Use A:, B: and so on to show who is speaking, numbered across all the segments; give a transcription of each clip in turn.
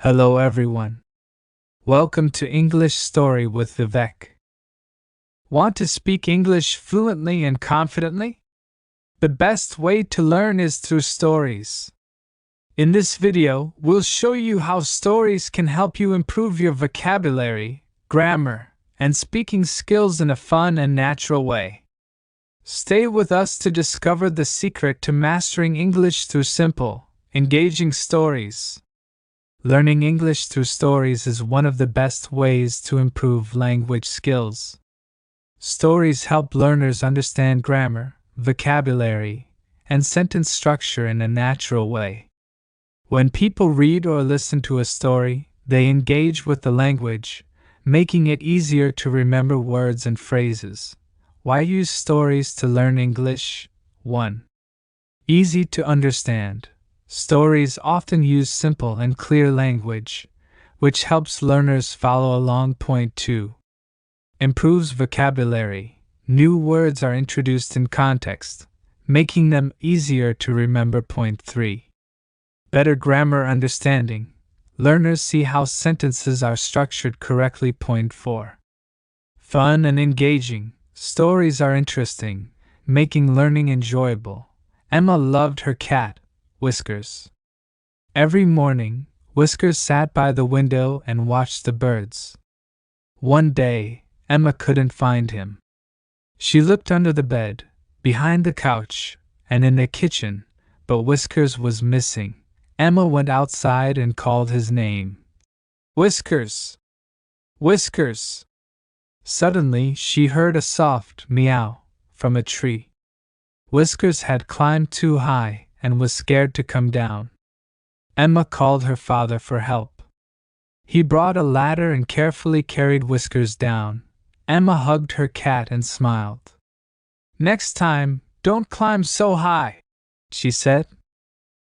A: Hello everyone. Welcome to English Story with Vivek. Want to speak English fluently and confidently? The best way to learn is through stories. In this video, we'll show you how stories can help you improve your vocabulary, grammar, and speaking skills in a fun and natural way. Stay with us to discover the secret to mastering English through simple, engaging stories. Learning English through stories is one of the best ways to improve language skills. Stories help learners understand grammar, vocabulary, and sentence structure in a natural way. When people read or listen to a story, they engage with the language, making it easier to remember words and phrases. Why use stories to learn English? 1. Easy to understand. Stories often use simple and clear language, which helps learners follow along. Point 2. Improves vocabulary. New words are introduced in context, making them easier to remember. Point 3. Better grammar understanding. Learners see how sentences are structured correctly. Point 4. Fun and engaging. Stories are interesting, making learning enjoyable. Emma loved her cat, Whiskers. Every morning, Whiskers sat by the window and watched the birds. One day, Emma couldn't find him. She looked under the bed, behind the couch, and in the kitchen, but Whiskers was missing. Emma went outside and called his name. Whiskers! Whiskers! Suddenly, she heard a soft meow from a tree. Whiskers had climbed too high and was scared to come down. Emma called her father for help. He brought a ladder and carefully carried Whiskers down. Emma hugged her cat and smiled. "Next time, don't climb so high," she said.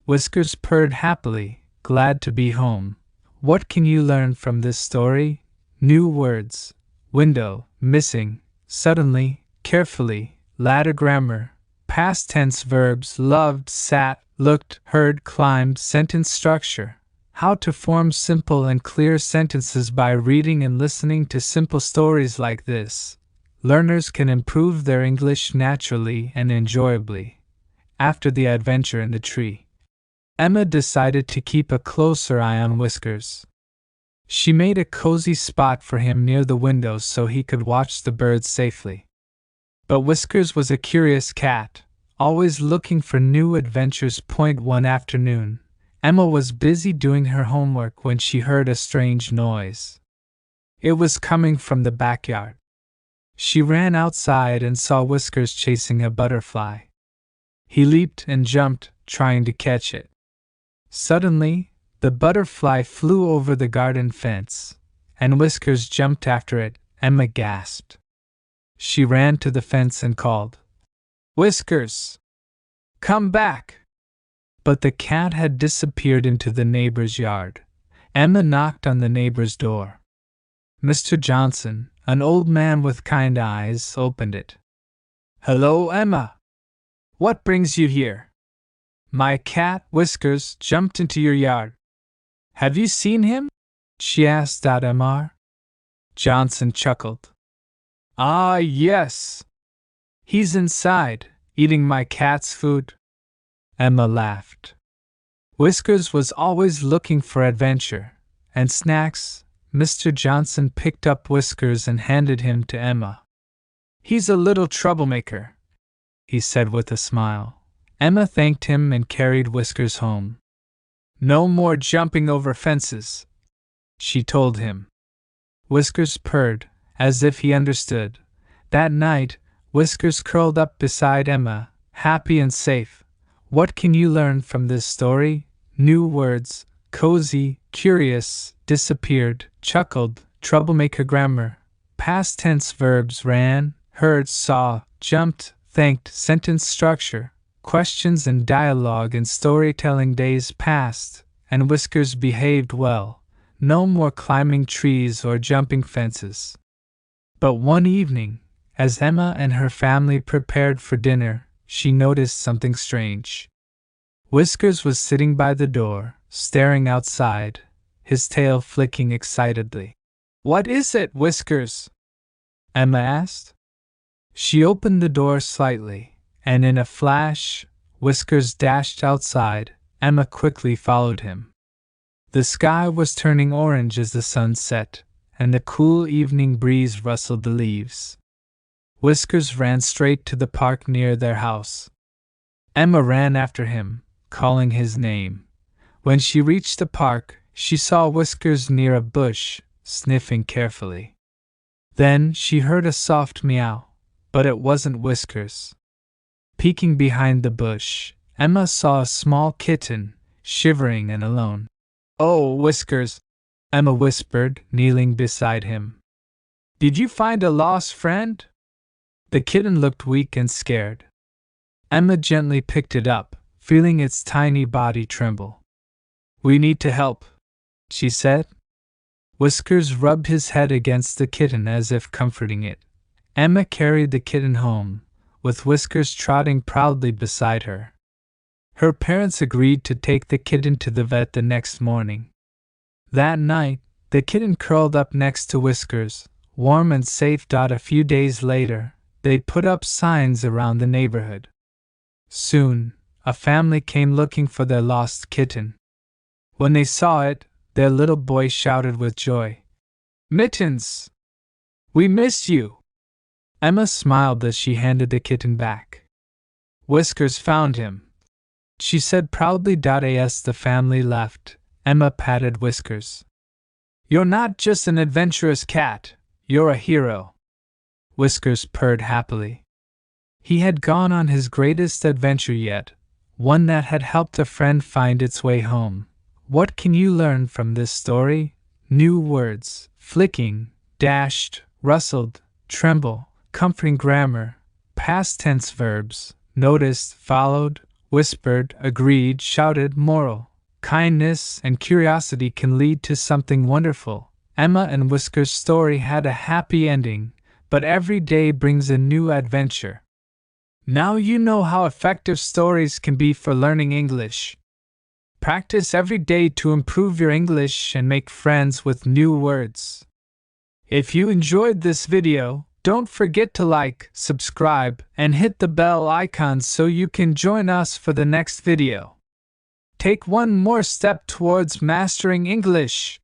A: Whiskers purred happily, glad to be home. What can you learn from this story? New words: window, missing, suddenly, carefully, ladder grammar, past tense verbs: loved, sat, looked, heard, climbed. Sentence structure: how to form simple and clear sentences by reading and listening to simple stories like this. Learners can improve their English naturally and enjoyably. After the adventure in the tree, Emma decided to keep a closer eye on Whiskers. She made a cozy spot for him near the window so he could watch the birds safely. But Whiskers was a curious cat, always looking for new adventures. Point 1. Afternoon. Emma was busy doing her homework when she heard a strange noise. It was coming from the backyard. She ran outside and saw Whiskers chasing a butterfly. He leaped and jumped, trying to catch it. Suddenly, the butterfly flew over the garden fence, and Whiskers jumped after it. Emma gasped. She ran to the fence and called, "Whiskers! Come back!" But the cat had disappeared into the neighbor's yard. Emma knocked on the neighbor's door. Mr. Johnson, an old man with kind eyes, opened it. "Hello, Emma. What brings you here?" "My cat, Whiskers, jumped into your yard. Have you seen him?" she asked. Mr. Johnson chuckled. "Ah, yes. He's inside, eating my cat's food." Emma laughed. Whiskers was always looking for adventure and snacks. Mr. Johnson picked up Whiskers and handed him to Emma. "He's a little troublemaker," he said with a smile. Emma thanked him and carried Whiskers home. "No more jumping over fences," she told him. Whiskers purred, as if he understood. That night, Whiskers curled up beside Emma, happy and safe. What can you learn from this story? New words: cozy, curious, disappeared, chuckled, troublemaker. Grammar: past tense verbs: ran, heard, saw, jumped, thanked. Sentence structure: questions and dialogue in storytelling. Days passed, and Whiskers behaved well. No more climbing trees or jumping fences. But one evening, as Emma and her family prepared for dinner, she noticed something strange. Whiskers was sitting by the door, staring outside, his tail flicking excitedly. "What is it, Whiskers?" Emma asked. She opened the door slightly, and in a flash, Whiskers dashed outside. Emma quickly followed him. The sky was turning orange as the sun set, and the cool evening breeze rustled the leaves. Whiskers ran straight to the park near their house. Emma ran after him, calling his name. When she reached the park, she saw Whiskers near a bush, sniffing carefully. Then she heard a soft meow, but it wasn't Whiskers. Peeking behind the bush, Emma saw a small kitten, shivering and alone. "Oh, Whiskers," Emma whispered, kneeling beside him. "Did you find a lost friend?" The kitten looked weak and scared. Emma gently picked it up, feeling its tiny body tremble. "We need to help," she said. Whiskers rubbed his head against the kitten as if comforting it. Emma carried the kitten home, with Whiskers trotting proudly beside her. Her parents agreed to take the kitten to the vet the next morning. That night, the kitten curled up next to Whiskers, warm and safe. A few days later, they put up signs around the neighborhood. Soon, a family came looking for their lost kitten. When they saw it, their little boy shouted with joy, "Mittens! We miss you!" Emma smiled as she handed the kitten back. "Whiskers found him," she said proudly. As the family left, Emma patted Whiskers. "You're not just an adventurous cat, you're a hero." Whiskers purred happily. He had gone on his greatest adventure yet, one that had helped a friend find its way home. What can you learn from this story? New words: flicking, dashed, rustled, tremble, comforting grammar, past tense verbs, noticed, followed, whispered, agreed, shouted. Moral: kindness and curiosity can lead to something wonderful. Emma and Whiskers' story had a happy ending, but every day brings a new adventure. Now you know how effective stories can be for learning English. Practice every day to improve your English and make friends with new words. If you enjoyed this video, don't forget to like, subscribe, and hit the bell icon so you can join us for the next video. Take one more step towards mastering English.